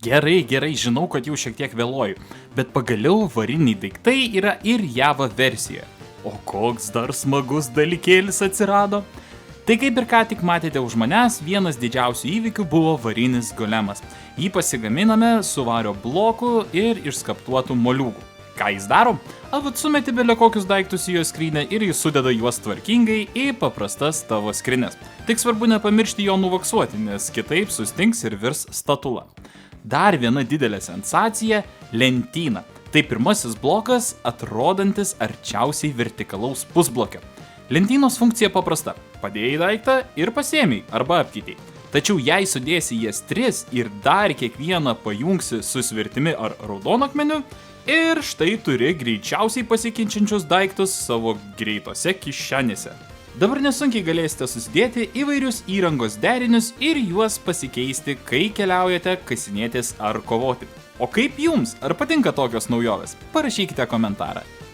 Gerai, žinau, kad jau šiek tiek vėluoju, bet pagaliau variniai daiktai yra ir Java versijoje. O koks dar smagus dalykėlis atsirado? Tai kaip ir ką tik matėte už manęs, vienas didžiausių įvykių buvo varinis golemas. Jį pasigaminame su vario bloku ir išskaptuotų moliūgų. Ką jis daro? Vat sumeti belė kokius daiktus į jo skrynę ir jis sudeda juos tvarkingai į paprastas tavo skrynes. Tik svarbu nepamiršti jo nuvaksuoti, nes kitaip sustings ir virs statula. Dar viena didelė sensacija – lentyna. Tai pirmasis blokas, atrodantis arčiausiai vertikalaus pusblokio. Lentynos funkcija paprasta – padėjai daiktą ir pasiėmei arba apkeitei. Tačiau jei sudėsi jas 3 ir dar kiekvieną pajungsi su svirtimi ar raudonakmeniu, ir štai turi greičiausiai pasikinčiančius daiktus savo greitose kišenėse. Dabar nesunkiai galėsite susidėti įvairius įrangos derinius ir juos pasikeisti, kai keliaujate kasinėtis ar kovoti. O kaip jums? Ar patinka tokios naujovės? Parašykite komentarą.